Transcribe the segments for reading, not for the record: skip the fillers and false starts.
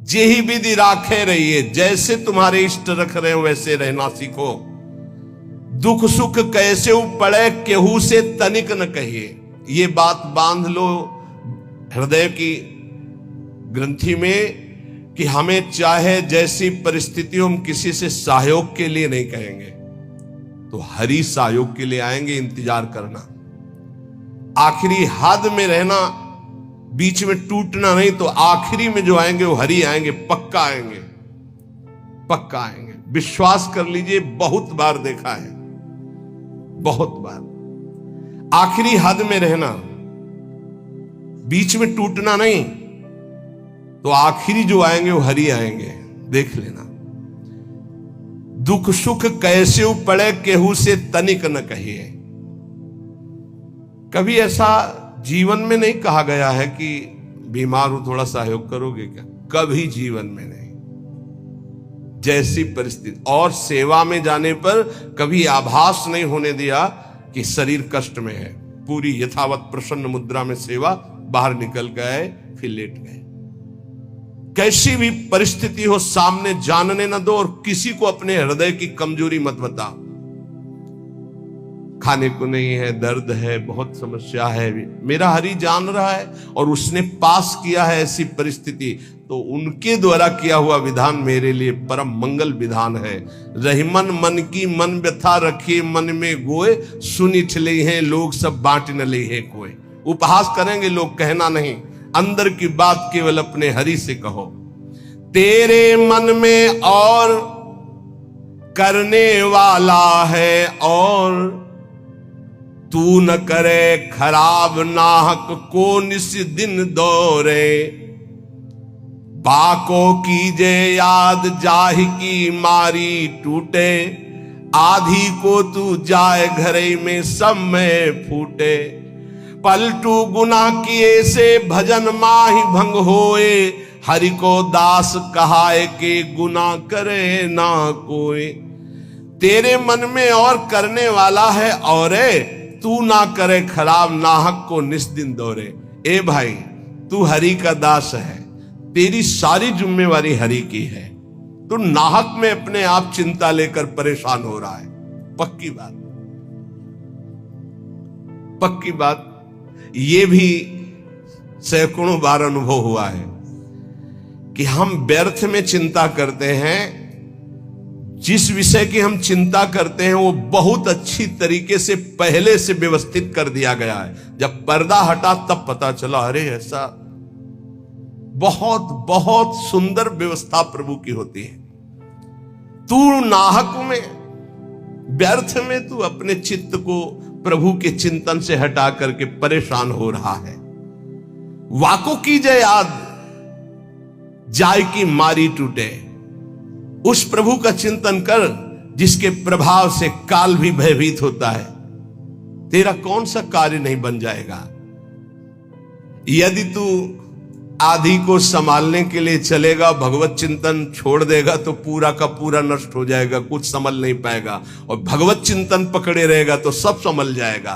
जेहि विधि राखे रहिए, जैसे तुम्हारे इष्ट रख रहे हो वैसे रहना सीखो। दुख सुख कैसे पड़े केहू से तनिक न कहिए। ये बात बांध लो हृदय की ग्रंथि में कि हमें चाहे जैसी परिस्थितियों हम किसी से सहयोग के लिए नहीं कहेंगे, तो हरि सहयोग के लिए आएंगे। इंतजार करना, आखिरी हद में रहना, बीच में टूटना नहीं। तो आखिरी में जो आएंगे वो हरि आएंगे, पक्का आएंगे, पक्का आएंगे। विश्वास कर लीजिए, बहुत बार देखा है, बहुत बार। आखिरी हद में रहना, बीच में टूटना नहीं, तो आखिरी जो आएंगे वो हरि आएंगे, देख लेना। दुख सुख कैसे पड़े केहू से तनिक न कहिए। कभी ऐसा जीवन में नहीं कहा गया है कि बीमार हो थोड़ा सहयोग करोगे क्या, कभी जीवन में नहीं। जैसी परिस्थिति, और सेवा में जाने पर कभी आभास नहीं होने दिया कि शरीर कष्ट में है। पूरी यथावत प्रसन्न मुद्रा में सेवा, बाहर निकल गए फिर लेट गए। कैसी भी परिस्थिति हो सामने जानने न दो, और किसी को अपने हृदय की कमजोरी मत बताओ। खाने को नहीं है, दर्द है, बहुत समस्या है, मेरा हरि जान रहा है और उसने पास किया है ऐसी परिस्थिति, तो उनके द्वारा किया हुआ विधान मेरे लिए परम मंगल विधान है। रहीमन मन की मन व्यथा रखिए मन में गोए, सुनिठ ले हैं लोग सब बांट न ले है कोई। उपहास करेंगे लोग, कहना नहीं, अंदर की बात केवल अपने हरि से कहो। तेरे मन में और करने वाला है, और तू न करे खराब नाहक को निस दिन दौरे। बाको कीजे याद जाहि की मारी टूटे, आधी को तू जाए घरे में सब में फूटे। पलटू गुना किए से भजन माहि भंग होए, हरि को दास कहाए के गुना करे ना कोई। तेरे मन में और करने वाला है, और तू ना करे खराब नाहक को निस्दिन दौरे। ए भाई, तू हरि का दास है, तेरी सारी जिम्मेवारी हरि की है। तू नाहक में अपने आप चिंता लेकर परेशान हो रहा है। पक्की बात, पक्की बात। ये भी सैकड़ों बार अनुभव हुआ है कि हम व्यर्थ में चिंता करते हैं। जिस विषय की हम चिंता करते हैं वो बहुत अच्छी तरीके से पहले से व्यवस्थित कर दिया गया है। जब पर्दा हटा तब पता चला, अरे ऐसा। बहुत बहुत सुंदर व्यवस्था प्रभु की होती है। तू नाहक में, व्यर्थ में तू अपने चित्त को प्रभु के चिंतन से हटा करके परेशान हो रहा है। वाको कीजिए याद जाय की मारी टूटे। उस प्रभु का चिंतन कर जिसके प्रभाव से काल भी भयभीत होता है। तेरा कौन सा कार्य नहीं बन जाएगा। यदि तू आधी को संभालने के लिए चलेगा, भगवत चिंतन छोड़ देगा तो पूरा का पूरा नष्ट हो जाएगा, कुछ संभल नहीं पाएगा। और भगवत चिंतन पकड़े रहेगा तो सब संभल जाएगा।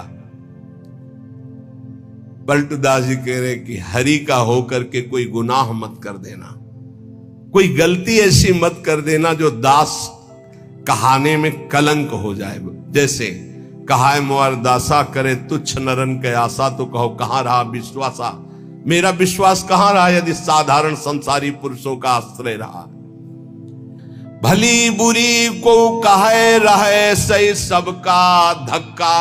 पलटूदास जी कह रहे कि हरि का होकर के कोई गुनाह मत कर देना, कोई गलती ऐसी मत कर देना जो दास कहाने में कलंक हो जाए। जैसे कहा मोर दासा करे तुच्छ नरन के आशा, तो कहो कहां रहा विश्वासा। मेरा विश्वास कहां रहा यदि साधारण संसारी पुरुषों का आश्रय रहा। भली बुरी को कहे रहे सही सबका धक्का।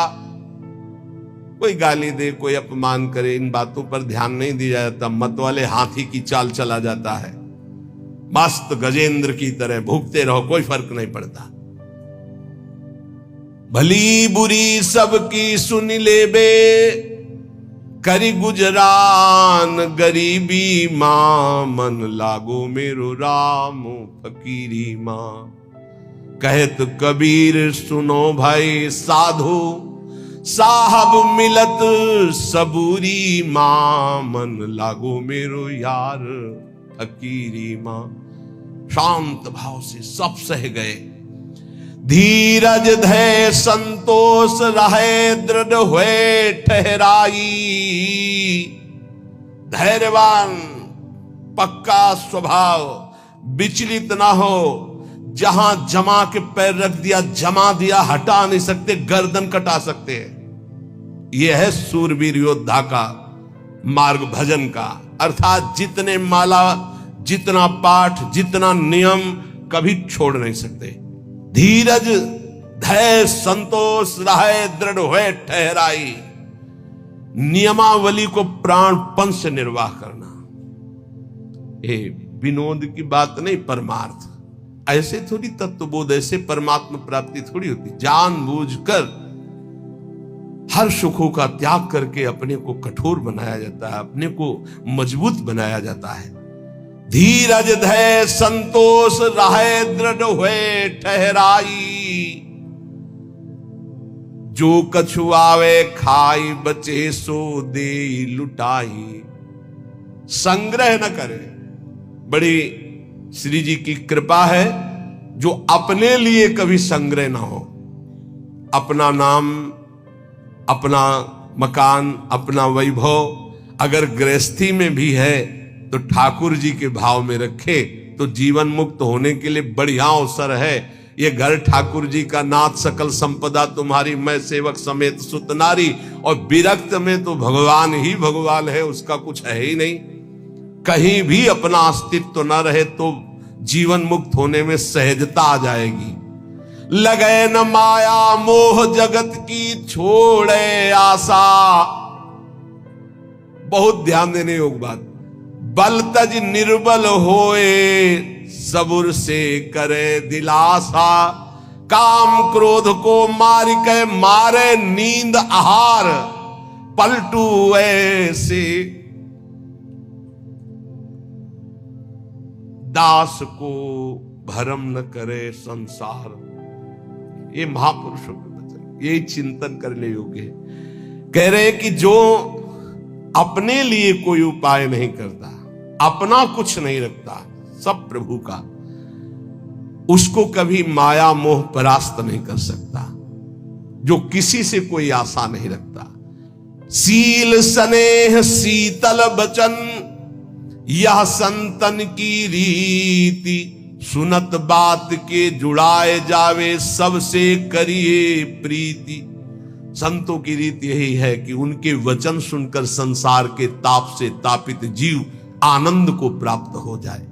कोई गाली दे, कोई अपमान करे, इन बातों पर ध्यान नहीं दिया जाता। मत वाले हाथी की चाल चला जाता है, मस्त गजेंद्र की तरह भूखते रहो, कोई फर्क नहीं पड़ता। भली बुरी सबकी सुन ले बे, करी गुजरान गरीबी मां, मन लागो मेरो राम फकीरी मां। कहत कबीर सुनो भाई साधु, साहब मिलत सबूरी मां, मन लागो मेरो यार फकीरी मां। शांत भाव से सब सह गए। धीरज धै संतोष रहे, दृढ़ हुए ठहराई। धैर्यवान पक्का स्वभाव, विचलित ना हो। जहां जमा के पैर रख दिया, जमा दिया, हटा नहीं सकते, गर्दन कटा सकते हैं। यह है सूरवीर योद्धा का मार्ग भजन का। अर्थात जितने माला, जितना पाठ, जितना नियम, कभी छोड़ नहीं सकते। धीरज धैर्य संतोष रहे दृढ़ हुए ठहराई। नियमावली को प्राणपन से निर्वाह करना, ये विनोद की बात नहीं, परमार्थ। ऐसे थोड़ी तत्वबोध, ऐसे परमात्मा प्राप्ति थोड़ी होती। जानबूझकर हर सुखों का त्याग करके अपने को कठोर बनाया जाता है, अपने को मजबूत बनाया जाता है। धीरज धैर्य संतोष रहे दृढ़ हुए ठहराई। जो कछु आवे खाई, बचे सो दे लुटाई। संग्रह न करे। बड़ी श्री जी की कृपा है जो अपने लिए कभी संग्रह ना हो। अपना नाम, अपना मकान, अपना वैभव अगर गृहस्थी में भी है तो ठाकुर जी के भाव में रखे तो जीवन मुक्त होने के लिए बढ़िया अवसर है। ये घर ठाकुर जी का, नाथ सकल संपदा तुम्हारी, मैं सेवक समेत सुत नारी। और विरक्त में तो भगवान ही भगवान है, उसका कुछ है ही नहीं। कहीं भी अपना अस्तित्व न रहे तो जीवन मुक्त होने में सहजता आ जाएगी। लगे न माया मोह जगत की, छोड़े आशा। बहुत ध्यान देने योग्य बात। बल तज निर्बल होए, सबुर से करे दिलासा। काम क्रोध को मार के मारे नींद आहार, पलटू ऐसे दास को भरम न करे संसार। ये महापुरुषों के वचन, यही चिंतन करने योग्य है। कह रहे कि जो अपने लिए कोई उपाय नहीं करता, अपना कुछ नहीं रखता, सब प्रभु का, उसको कभी माया मोह परास्त नहीं कर सकता। जो किसी से कोई आशा नहीं रखता। सील स्नेह शीतल बचन, यह संतन की रीति। सुनत बात के जुड़ाए जावे, सबसे करिए प्रीति। संतों की रीति यही है कि उनके वचन सुनकर संसार के ताप से तापित जीव आनंद को प्राप्त हो जाए।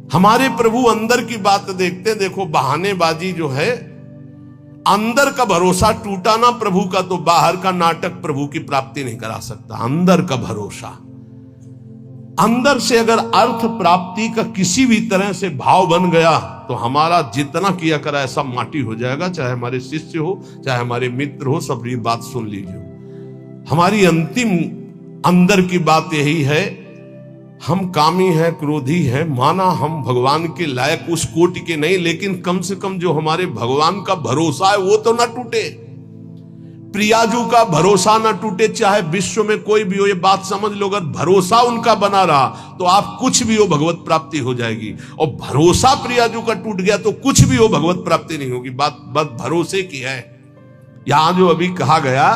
हमारे प्रभु अंदर की बात देखते, देखो बहानेबाजी जो है, अंदर का भरोसा टूटा ना प्रभु का तो बाहर का नाटक प्रभु की प्राप्ति नहीं करा सकता। अंदर का भरोसा, अंदर से अगर अर्थ प्राप्ति का किसी भी तरह से भाव बन गया तो हमारा जितना किया करा ऐसा माटी हो जाएगा। चाहे हमारे शिष्य हो, चाहे हमारे मित्र हो, सब ये बात सुन लीजिए। हमारी अंतिम अंदर की बात यही है, हम कामी हैं, क्रोधी हैं, माना हम भगवान के लायक उस कोटि के नहीं, लेकिन कम से कम जो हमारे भगवान का भरोसा है वो तो ना टूटे। प्रियाजू का भरोसा ना टूटे, चाहे विश्व में कोई भी हो। ये बात समझ लो, अगर भरोसा उनका बना रहा तो आप कुछ भी हो भगवत प्राप्ति हो जाएगी। और भरोसा प्रियाजू का टूट गया तो कुछ भी हो भगवत प्राप्ति नहीं होगी। बात भरोसे की है। यहां जो अभी कहा गया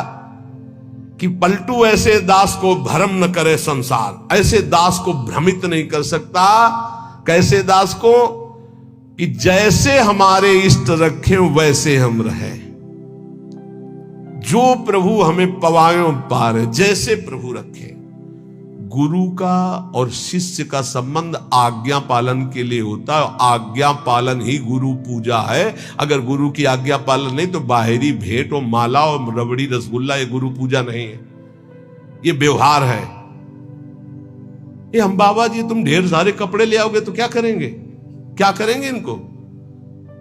कि पलटू ऐसे दास को भ्रम न करे संसार, ऐसे दास को भ्रमित नहीं कर सकता। कैसे दास को? कि जैसे हमारे इष्ट रखे वैसे हम रहे। जो प्रभु हमें पवायों पार, जैसे प्रभु रखे। गुरु का और शिष्य का संबंध आज्ञा पालन के लिए होता है। आज्ञा पालन ही गुरु पूजा है। अगर गुरु की आज्ञा पालन नहीं तो बाहरी भेंट और माला और रबड़ी रसगुल्ला ये गुरु पूजा नहीं है, ये व्यवहार है। ये हम बाबा जी तुम ढेर सारे कपड़े ले आओगे तो क्या करेंगे? क्या करेंगे इनको?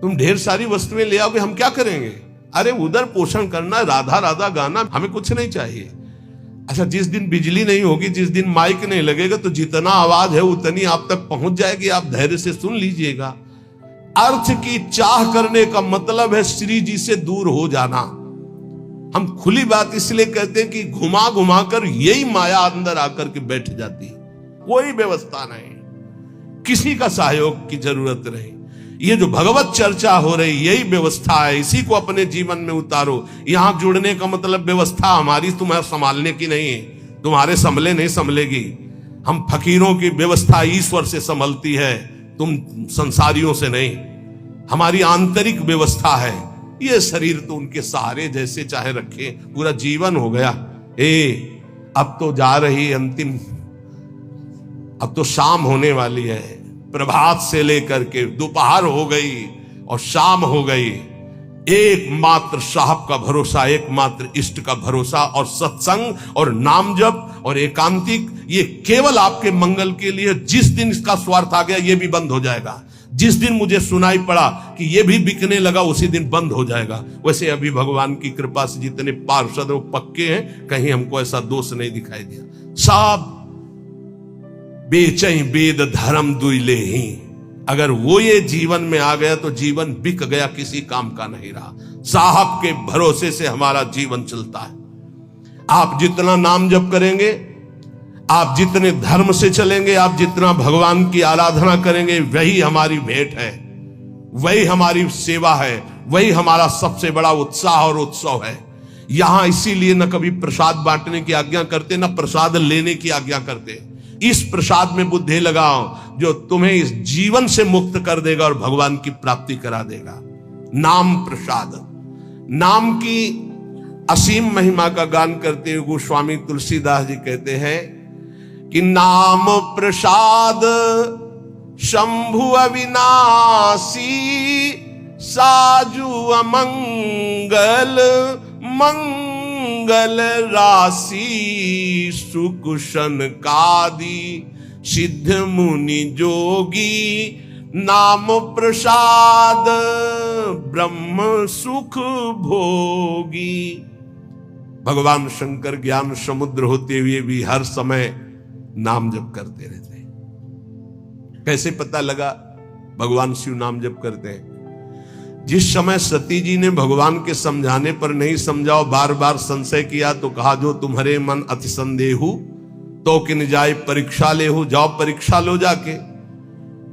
तुम ढेर सारी वस्तुएं ले आओगे, हम क्या करेंगे? अरे उधर पोषण करना, राधा राधा गाना, हमें कुछ नहीं चाहिए। अच्छा, जिस दिन बिजली नहीं होगी, जिस दिन माइक नहीं लगेगा तो जितना आवाज है उतनी आप तक पहुंच जाएगी। आप धैर्य से सुन लीजिएगा। अर्थ की चाह करने का मतलब है श्री जी से दूर हो जाना। हम खुली बात इसलिए कहते हैं कि घुमा घुमा कर यही माया अंदर आकर के बैठ जाती है। कोई व्यवस्था नहीं, किसी का सहयोग की जरूरत नहीं। ये जो भगवत चर्चा हो रही यही व्यवस्था है, इसी को अपने जीवन में उतारो। यहां जुड़ने का मतलब व्यवस्था हमारी तुम्हें संभालने की नहीं है, तुम्हारे संभले नहीं संभलेगी। हम फकीरों की व्यवस्था ईश्वर से संभलती है, तुम संसारियों से नहीं। हमारी आंतरिक व्यवस्था है। ये शरीर तो उनके सहारे जैसे चाहे रखे, पूरा जीवन हो गया। अब तो जा रही अंतिम, अब तो शाम होने वाली है। प्रभात से लेकर के दोपहर हो गई और शाम हो गई। एकमात्र साहब का भरोसा, एकमात्र इष्ट का भरोसा, और सत्संग और नाम जप और एकांतिक, ये केवल आपके मंगल के लिए। जिस दिन इसका स्वार्थ आ गया, ये भी बंद हो जाएगा। जिस दिन मुझे सुनाई पड़ा कि ये भी बिकने लगा, उसी दिन बंद हो जाएगा। वैसे अभी भगवान की कृपा से जितने पार्षद वो पक्के हैं, कहीं हमको ऐसा दोष नहीं दिखाई दिया। सब बेचई वेद धर्म दुइले ही। अगर वो ये जीवन में आ गया तो जीवन बिक गया, किसी काम का नहीं रहा। साहब के भरोसे से हमारा जीवन चलता है। आप जितना नाम जप करेंगे, आप जितने धर्म से चलेंगे, आप जितना भगवान की आराधना करेंगे, वही हमारी भेंट है, वही हमारी सेवा है, वही हमारा सबसे बड़ा उत्साह और उत्सव है। यहां इसीलिए न कभी प्रसाद बांटने की आज्ञा करते, न प्रसाद लेने की आज्ञा करते। इस प्रसाद में बुद्धि लगाओ जो तुम्हें इस जीवन से मुक्त कर देगा और भगवान की प्राप्ति करा देगा। नाम प्रसाद, नाम की असीम महिमा का गान करते हुए गोस्वामी तुलसीदास जी कहते हैं कि नाम प्रसाद शंभु अविनाशी, साजु अमंगल मंगल राशि, सुख सनकादि सिद्ध मुनि जोगी, नाम प्रसाद ब्रह्म सुख भोगी। भगवान शंकर ज्ञान समुद्र होते हुए भी हर समय नाम जप करते रहते हैं। कैसे पता लगा भगवान शिव नाम जप करते हैं? जिस समय सती जी ने भगवान के समझाने पर नहीं समझाओ, बार बार संशय किया, तो कहा जो तुम्हारे मन अति संदेहु तो किन जाए परीक्षा ले हो, जाओ परीक्षा लो जाके।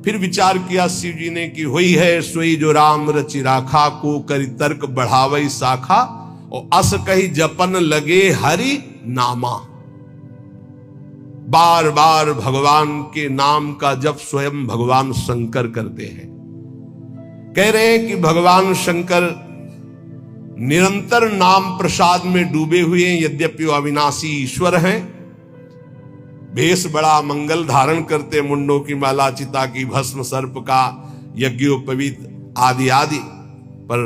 फिर विचार किया शिव जी ने कि हुई है सोई जो राम रचि राखा, को करी तर्क बढ़ावई शाखा, और अस कही जपन लगे हरि नामा। बार बार भगवान के नाम का जप स्वयं भगवान शंकर करते हैं। कह रहे हैं कि भगवान शंकर निरंतर नाम प्रसाद में डूबे हुए हैं। यद्यपि वो अविनाशी ईश्वर हैं, भेष बड़ा मंगल धारण करते, मुंडों की माला, चिता की भस्म, सर्प का यज्ञोपवीत आदि आदि, पर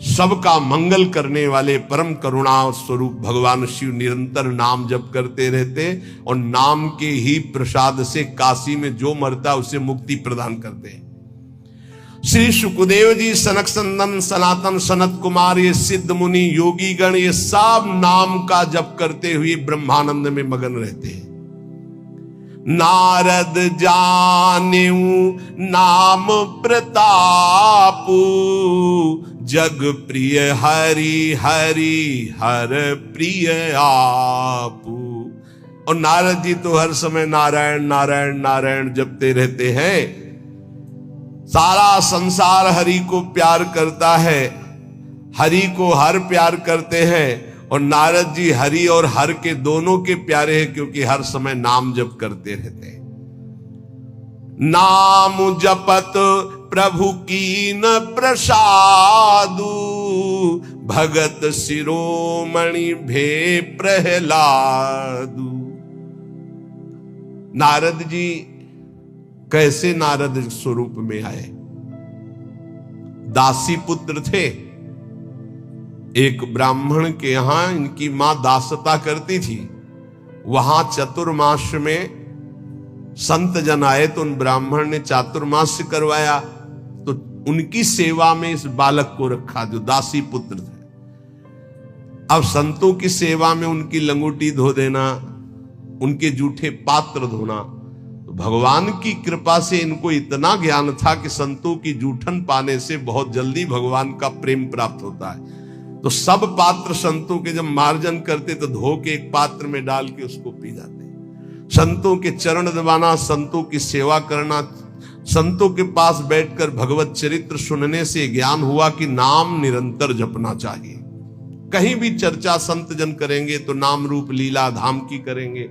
सबका मंगल करने वाले परम करुणा स्वरूप भगवान शिव निरंतर नाम जप करते रहते, और नाम के ही प्रसाद से काशी में जो मरता उसे मुक्ति प्रदान करते हैं। श्री सुखदेव जी, सनक संदन, सनातन, सनत कुमार, ये सिद्ध मुनि, योगी गण, ये सब नाम का जप करते हुए ब्रह्मानंद में मगन रहते हैं। नारद जानेऊ नाम प्रतापू, जग प्रिय हरि हरि हर प्रिय आपू। और नारद जी तो हर समय नारायण नारायण नारायण जपते रहते हैं। सारा संसार हरि को प्यार करता है, हरि को हर प्यार करते हैं, और नारद जी हरि और हर के दोनों के प्यारे हैं, क्योंकि हर समय नाम जप करते रहते हैं। नाम जपत प्रभु कीन प्रसादु, भगत शिरोमणि भे प्रहलादु। नारद जी कैसे नारद स्वरूप में आए? दासी पुत्र थे। एक ब्राह्मण के यहां इनकी मां दासता करती थी। वहां चतुर्मास में संत जन आए तो उन ब्राह्मण ने चातुर्मास करवाया, तो उनकी सेवा में इस बालक को रखा जो दासी पुत्र थे। अब संतों की सेवा में उनकी लंगोटी धो देना, उनके जूठे पात्र धोना, तो भगवान की कृपा से इनको इतना ज्ञान था कि संतों की जूठन पाने से बहुत जल्दी भगवान का प्रेम प्राप्त होता है। तो सब पात्र संतों के जब मार्जन करते तो धो के एक पात्र में डाल के उसको पी जाते। संतों के चरण दबाना, संतों की सेवा करना, संतों के पास बैठकर भगवत चरित्र सुनने से ज्ञान हुआ कि नाम निरंतर जपना चाहिए। कहीं भी चर्चा संत जन करेंगे तो नाम रूप लीला धाम की करेंगे।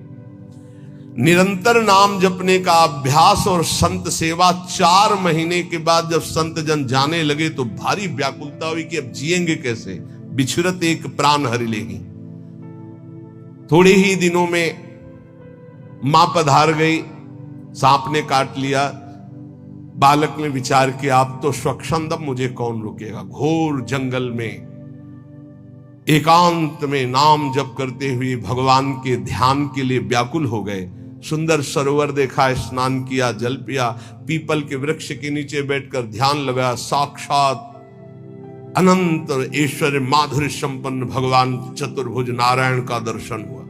निरंतर नाम जपने का अभ्यास और संत सेवा 4 महीने के बाद जब संत जन जाने लगे तो भारी व्याकुलता हुई कि अब जिएंगे कैसे, बिछुरत एक प्राण हरि लेगी। थोड़े ही दिनों में मां पधार गई, सांप ने काट लिया। बालक ने विचार किया अब तो स्वच्छंद, मुझे कौन रोकेगा। घोर जंगल में एकांत में नाम जप करते हुए भगवान के ध्यान के लिए व्याकुल हो गए। सुंदर सरोवर देखा, स्नान किया, जल पिया, पीपल के वृक्ष के नीचे बैठकर ध्यान लगाया। साक्षात अनंत ऐश्वर्य माधुर्य संपन्न भगवान चतुर्भुज नारायण का दर्शन हुआ।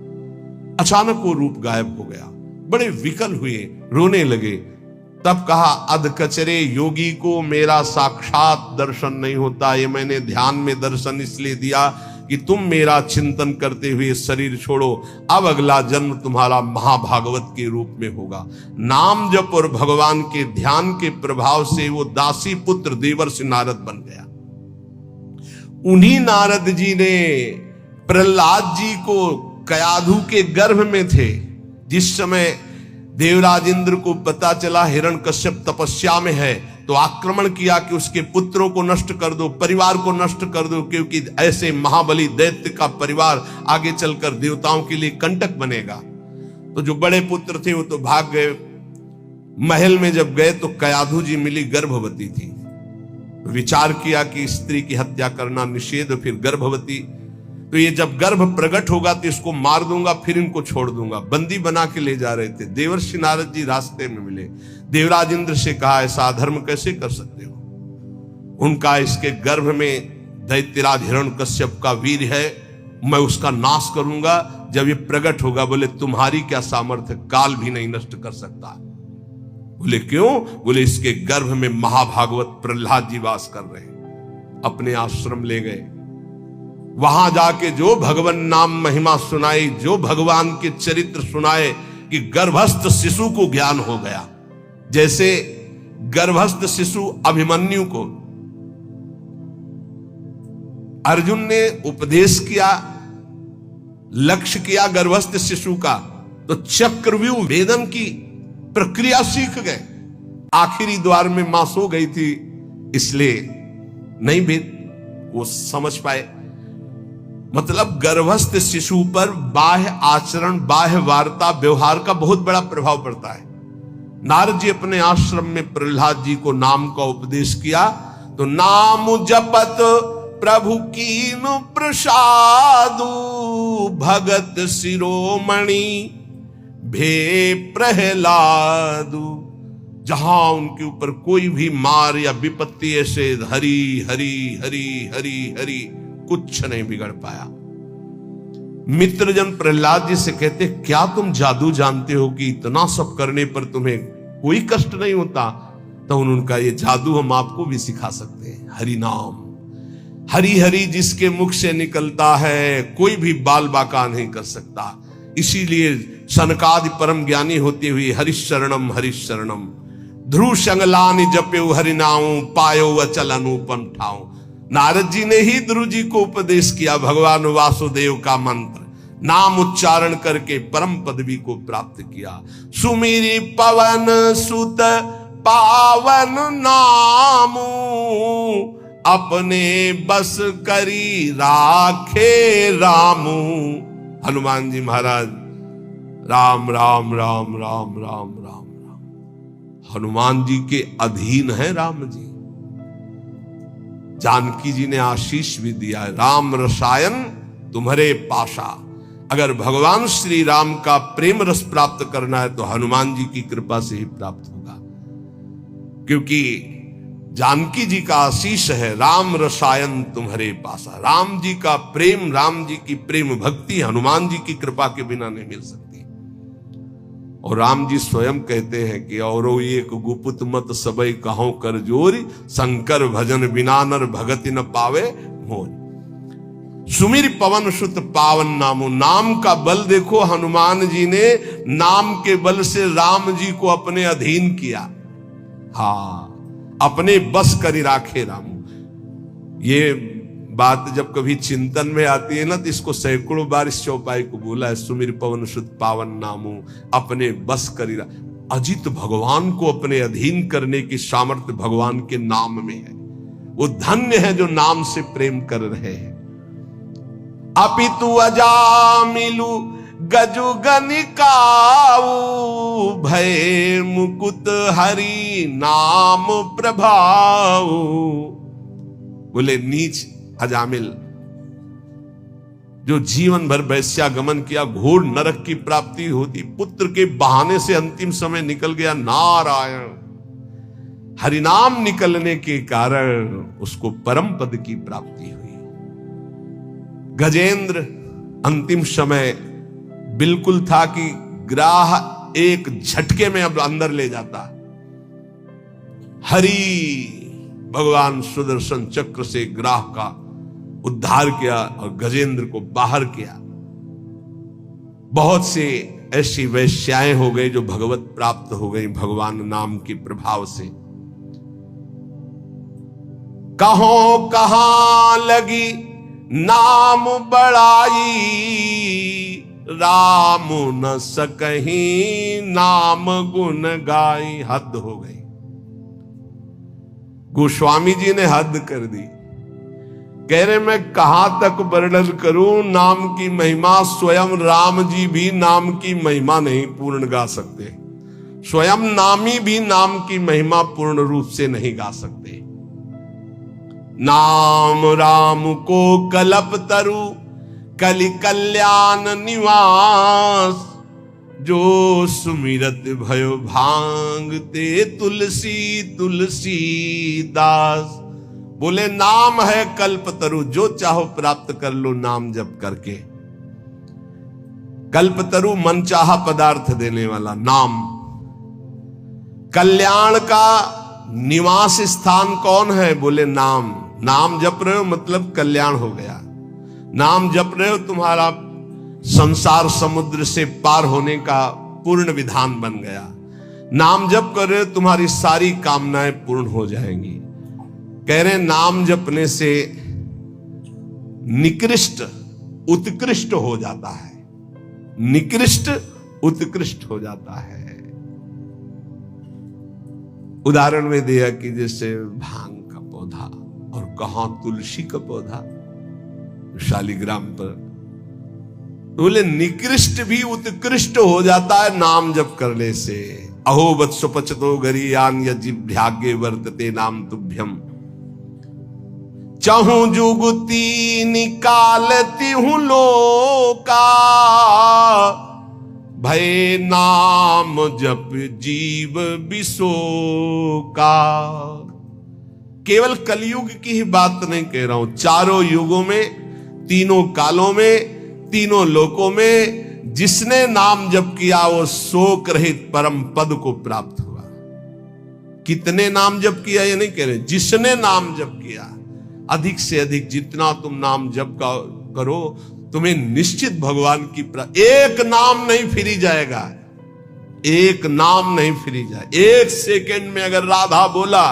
अचानक वो रूप गायब हो गया। बड़े विकल हुए, रोने लगे। तब कहा अध कचरे योगी को मेरा साक्षात दर्शन नहीं होता। ये मैंने ध्यान में दर्शन इसलिए दिया कि तुम मेरा चिंतन करते हुए शरीर छोड़ो। अब अगला जन्म तुम्हारा महाभागवत के रूप में होगा। नाम जप और भगवान के ध्यान के प्रभाव से वो दासी पुत्र देवर्षि नारद बन गया। उन्हीं नारद जी ने प्रहलाद जी को कयाधु के गर्भ में थे, जिस समय देवराज इंद्र को पता चला हिरण्यकश्यप तपस्या में है, तो आक्रमण किया कि उसके पुत्रों को नष्ट कर दो, परिवार को नष्ट कर दो, क्योंकि ऐसे महाबली दैत्य का परिवार आगे चलकर देवताओं के लिए कंटक बनेगा। तो जो बड़े पुत्र थे वो तो भाग गए। महल में जब गए तो कयाधु जी मिली, गर्भवती थी। विचार किया कि स्त्री की हत्या करना निषेध, फिर गर्भवती, तो ये जब गर्भ प्रकट होगा तो इसको मार दूंगा, फिर इनको छोड़ दूंगा। बंदी बना के ले जा रहे थे। देवर्षि नारद जी रास्ते में मिले। देवराज इंद्र से कहा ऐसा अधर्म कैसे कर सकते हो। उनका इसके गर्भ में दैत्यराज हिरण्यकश्यप का वीर है, मैं उसका नाश करूंगा जब ये प्रकट होगा। बोले तुम्हारी क्या सामर्थ्य, काल भी नहीं नष्ट कर सकता। बोले क्यों? बोले इसके गर्भ में महाभागवत प्रहलाद जी वास कर रहे हैं। अपने आश्रम ले गए। वहां जाके जो भगवान नाम महिमा सुनाई, जो भगवान के चरित्र सुनाए कि गर्भस्थ शिशु को ज्ञान हो गया। जैसे गर्भस्थ शिशु अभिमन्यु को अर्जुन ने उपदेश किया, लक्ष्य किया गर्भस्थ शिशु का, तो चक्रव्यूह वेदन की प्रक्रिया सीख गए। आखिरी द्वार में मां सो गई थी, इसलिए नहीं भेद वो समझ पाए। मतलब गर्भस्थ शिशु पर बाह्य आचरण, बाह्य वार्ता, व्यवहार का बहुत बड़ा प्रभाव पड़ता है। नारद जी अपने आश्रम में प्रहलाद जी को नाम का उपदेश किया, तो नाम जपत प्रभु कीनु प्रसादु, भगत शिरोमणि भे प्रहलादु। जहां उनके ऊपर कोई भी मार या विपत्ति ऐसे हरि हरि हरि हरि हरि कुछ नहीं बिगड़ पाया। मित्रजन प्रहलाद जी से कहते क्या तुम जादू जानते हो कि इतना सब करने पर तुम्हें कोई कष्ट नहीं होता? तो उनका ये जादू हम आपको भी सिखा सकते हैं। हरि नाम, हरि हरि जिसके मुख से निकलता है कोई भी बाल बाका नहीं कर सकता। इसीलिए सनकादि परम ज्ञानी होते हुए हरिशरणम हरिशरणम ध्रुव संगलानि जप्यो हरिनाऊ पायो अचल अनुपम ठाऊ। नारद जी ने ही ध्रुव जी को उपदेश किया भगवान वासुदेव का मंत्र, नाम उच्चारण करके परम पदवी को प्राप्त किया। सुमिरी पवन सुत पावन नामू, अपने बस करी राखे रामू। हनुमान जी महाराज राम राम राम राम राम राम राम, हनुमान जी के अधीन है राम जी। जानकी जी ने आशीष भी दिया है, राम रसायन तुम्हारे पाशा। अगर भगवान श्री राम का प्रेम रस प्राप्त करना है तो हनुमान जी की कृपा से ही प्राप्त होगा, क्योंकि जानकी जी का आशीष है राम रसायन तुम्हारे पासा। राम जी का प्रेम, राम जी की प्रेम भक्ति हनुमान जी की कृपा के बिना नहीं मिल सकती। और राम जी स्वयं कहते हैं कि और एक गुपुत मत सबई कहो कर जोरी, शंकर भजन बिना नर भगति न पावे मोरी। सुमिर पवन सुत पावन नामो, नाम का बल देखो। हनुमान जी ने नाम के बल से राम जी को अपने अधीन किया। हाँ, अपने बस करी राखे राम। ये बात जब कभी चिंतन में आती है ना, तो इसको सैकड़ों बार इस चौपाई को बोला है, सुमिर पवन सुत पावन नामू अपने बस करीरा। अजित भगवान को अपने अधीन करने की सामर्थ्य भगवान के नाम में है। वो धन्य है जो नाम से प्रेम कर रहे हैं। अपितु अजामिलु गजु गनिकाऊ भय मुकुत हरि नाम प्रभाऊ। बोले नीच अजामिल जो जीवन भर वैश्यागमन किया, घोर नरक की प्राप्ति होती, पुत्र के बहाने से अंतिम समय निकल गया। नारायण हरिनाम निकलने के कारण उसको परम पद की प्राप्ति हुई। गजेंद्र अंतिम समय बिल्कुल था कि ग्राह एक झटके में अब अंदर ले जाता। हरि भगवान सुदर्शन चक्र से ग्राह का उद्धार किया और गजेंद्र को बाहर किया। बहुत से ऐसी वैश्याएं हो गई जो भगवत प्राप्त हो गई भगवान नाम के प्रभाव से। कहों कहां लगी नाम बड़ाई, राम न सकहीं नाम गुण गाई। हद हो गई। गोस्वामी जी ने हद कर दी। कह रहे मैं कहां तक वर्णन करूं नाम की महिमा। स्वयं राम जी भी नाम की महिमा नहीं पूर्ण गा सकते। स्वयं नामी भी नाम की महिमा पूर्ण रूप से नहीं गा सकते। नाम राम को कलप तरु कलि कल्याण निवास, जो सुमिरत भयो भांगते तुलसी तुलसी दास। बोले नाम है कल्पतरु, जो चाहो प्राप्त कर लो नाम जप करके। कल्पतरु मनचाहा पदार्थ देने वाला नाम। कल्याण का निवास स्थान कौन है? बोले नाम। नाम जप रहे हो मतलब कल्याण हो गया। नाम जप रहे हो तुम्हारा संसार समुद्र से पार होने का पूर्ण विधान बन गया। नाम जप कर रहे हो तुम्हारी सारी कामनाएं पूर्ण हो जाएंगी। कह रहे नाम जपने से निकृष्ट उत्कृष्ट हो जाता है। निकृष्ट उत्कृष्ट हो जाता है। उदाहरण में दिया कि जैसे भांग का पौधा और कहां तुलसी का पौधा शालिग्राम पर। बोले निकृष्ट भी उत्कृष्ट हो जाता है नाम जप करने से। अहो वत्स पचतो गरीयान यजिभ्यागे वर्तते नाम तुभ्यम, चाहूं जुगती निकालती हूं लोका, भय नाम जप जीव विशोका। केवल कलयुग की ही बात नहीं कह रहा हूं, चारों युगों में, तीनों कालों में, तीनों लोकों में जिसने नाम जप किया वो शोक रहित परम पद को प्राप्त हुआ। कितने नाम जप किया ये नहीं कह रहे, जिसने नाम जप किया। अधिक से अधिक जितना तुम नाम जप करो तुम्हें निश्चित भगवान की एक नाम नहीं फिरी जाएगा। एक नाम नहीं फिरी जाए। एक सेकंड में अगर राधा बोला,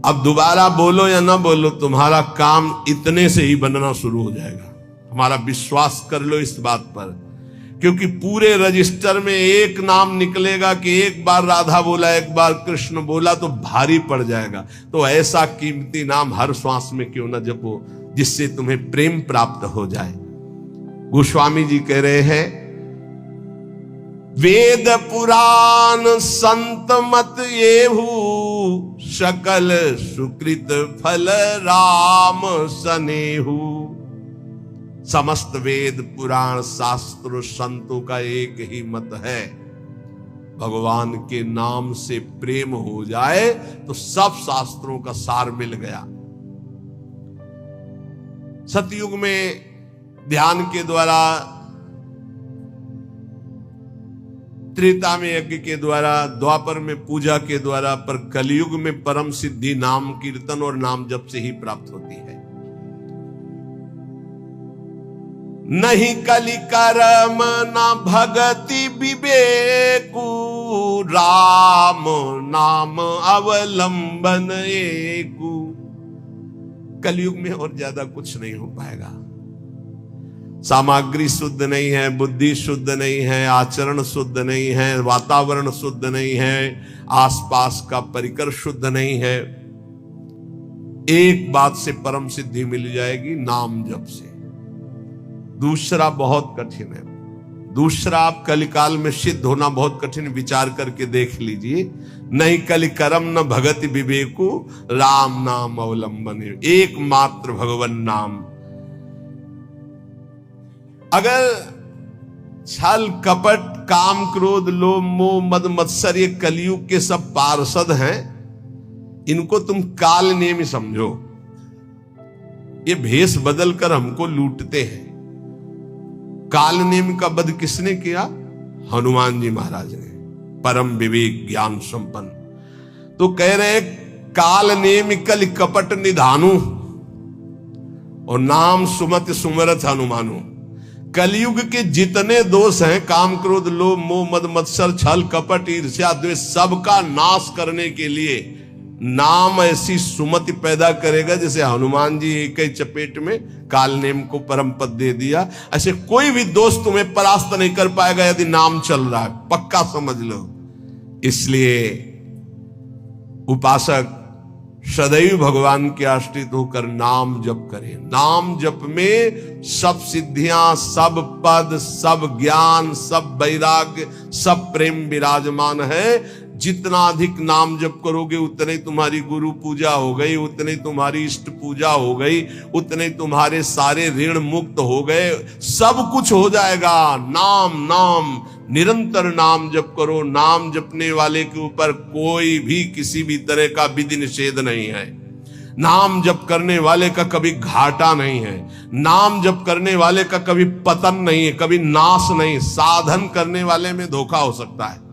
अब दोबारा बोलो या ना बोलो, तुम्हारा काम इतने से ही बनना शुरू हो जाएगा। हमारा विश्वास कर लो इस बात पर, क्योंकि पूरे रजिस्टर में एक नाम निकलेगा कि एक बार राधा बोला, एक बार कृष्ण बोला तो भारी पड़ जाएगा। तो ऐसा कीमती नाम हर श्वास में क्यों ना जपो जिससे तुम्हें प्रेम प्राप्त हो जाए। गोस्वामी जी कह रहे हैं, वेद पुराण संत मत येहू, सकल सुकृत फल राम सनेहू। समस्त वेद पुराण शास्त्र संतों का एक ही मत है, भगवान के नाम से प्रेम हो जाए तो सब शास्त्रों का सार मिल गया। सतयुग में ध्यान के द्वारा, त्रेता में यज्ञ के द्वारा, द्वापर में पूजा के द्वारा, पर कलयुग में परम सिद्धि नाम कीर्तन और नाम जप से ही प्राप्त होती है। नहीं कलि कर्म न भगति विवेकु, राम नाम अवलंबन एकु। कलयुग में और ज्यादा कुछ नहीं हो पाएगा। सामग्री शुद्ध नहीं है, बुद्धि शुद्ध नहीं है, आचरण शुद्ध नहीं है, वातावरण शुद्ध नहीं है, आसपास का परिकर शुद्ध नहीं है। एक बात से परम सिद्धि मिल जाएगी, नाम जप से। दूसरा बहुत कठिन है। दूसरा आप कलिकाल में सिद्ध होना बहुत कठिन, विचार करके देख लीजिए। नहीं कलिकरम न भगति विवेकु राम नाम अवलंबन, एकमात्र भगवन नाम। अगर छल कपट काम क्रोध लोभ मोह मद मत्सर ये कलयुग के सब पार्षद हैं, इनको तुम काल नेमी समझो। ये भेष बदल कर हमको लूटते हैं। काल नेम का वध किसने किया? हनुमान जी महाराज ने, परम विवेक ज्ञान संपन्न। तो कह रहे काल नेम कल कपट निधानु और नाम सुमत सुमरत हनुमानु। कलयुग के जितने दोष हैं, काम क्रोध लोभ मोह मद मत्सर छल कपट ईर्ष्या द्वेष, सबका नाश करने के लिए नाम ऐसी सुमति पैदा करेगा जैसे हनुमान जी एक ही चपेट में काल नेम को परम पद दे दिया। ऐसे कोई भी दोस्त तुम्हें परास्त नहीं कर पाएगा यदि नाम चल रहा है, पक्का समझ लो। इसलिए उपासक सदैव भगवान के आश्रित होकर नाम जप करें। नाम जप में सब सिद्धियां, सब पद, सब ज्ञान, सब वैराग्य, सब प्रेम विराजमान है। जितना अधिक नाम जप करोगे उतने तुम्हारी गुरु पूजा हो गई, उतने तुम्हारी इष्ट पूजा हो गई, उतने तुम्हारे सारे ऋण मुक्त हो गए, सब कुछ हो जाएगा। नाम नाम निरंतर नाम जप करो। नाम जपने वाले के ऊपर कोई भी किसी भी तरह का विधि निषेध नहीं है। नाम जप करने वाले का कभी घाटा नहीं है। नाम जप करने वाले का कभी पतन नहीं है, कभी नाश नहीं। साधन करने वाले में धोखा हो सकता है।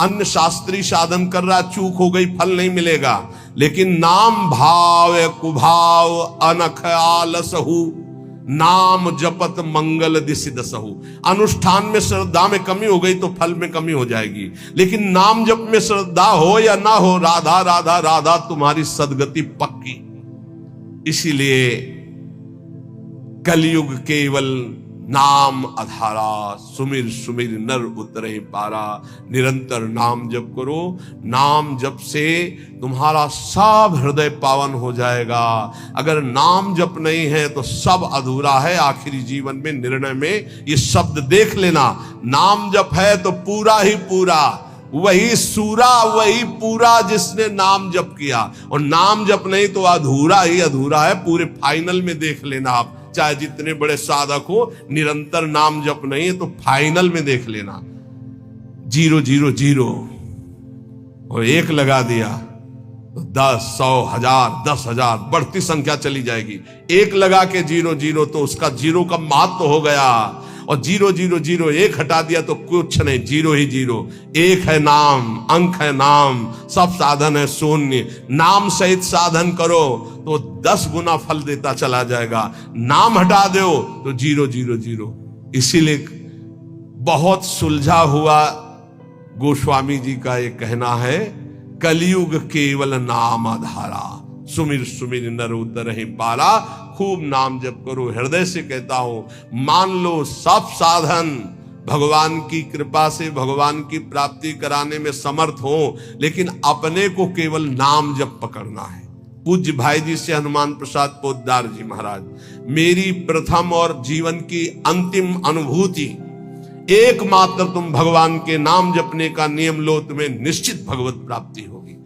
अन्य शास्त्री साधन कर रहा, चूक हो गई, फल नहीं मिलेगा। लेकिन नाम भाव कुभाव अनख आलसहु नाम जपत मंगल दिशि दसहु। अनुष्ठान में श्रद्धा में कमी हो गई तो फल में कमी हो जाएगी, लेकिन नाम जप में श्रद्धा हो या ना हो, राधा राधा राधा तुम्हारी सदगति पक्की। इसीलिए कलयुग केवल नाम आधारा, सुमिर सुमिर नर उतरे पारा। निरंतर नाम जप करो। नाम जप से तुम्हारा सब हृदय पावन हो जाएगा। अगर नाम जप नहीं है तो सब अधूरा है। आखिरी जीवन में निर्णय में ये शब्द देख लेना, नाम जप है तो पूरा ही पूरा, वही सूरा वही पूरा जिसने नाम जप किया। और नाम जप नहीं तो अधूरा ही अधूरा है। पूरे फाइनल में देख लेना आप, चाहे जितने बड़े साधक हो, निरंतर नाम जप नहीं है तो फाइनल में देख लेना 0 0 0 और 1 लगा दिया तो 10 100 1000 10,000 बढ़ती संख्या चली जाएगी। 1 लगा के 0 0 तो उसका 0 का महत्व हो गया। और 0 0 0 1 हटा दिया तो कुछ नहीं, 0 ही 0। 1 है नाम, अंक है नाम, सब साधन है शून्य। नाम सहित साधन करो तो 10 गुना फल देता चला जाएगा। नाम हटा दो तो 0 0 0। इसीलिए बहुत सुलझा हुआ गोस्वामी जी का ये कहना है, कलयुग केवल नाम आधारा, सुमिर सुमिर नर उतरहि पारा। खूब नाम जप करो। हृदय से कहता हूं, मान लो सब साधन भगवान की कृपा से भगवान की प्राप्ति कराने में समर्थ हो, लेकिन अपने को केवल नाम जप पकड़ना है। पूज्य भाई जी से हनुमान प्रसाद पोद्दार जी महाराज, मेरी प्रथम और जीवन की अंतिम अनुभूति, एकमात्र तुम भगवान के नाम जपने का नियम लो, तुम्हें निश्चित भगवत प्राप्ति होगी।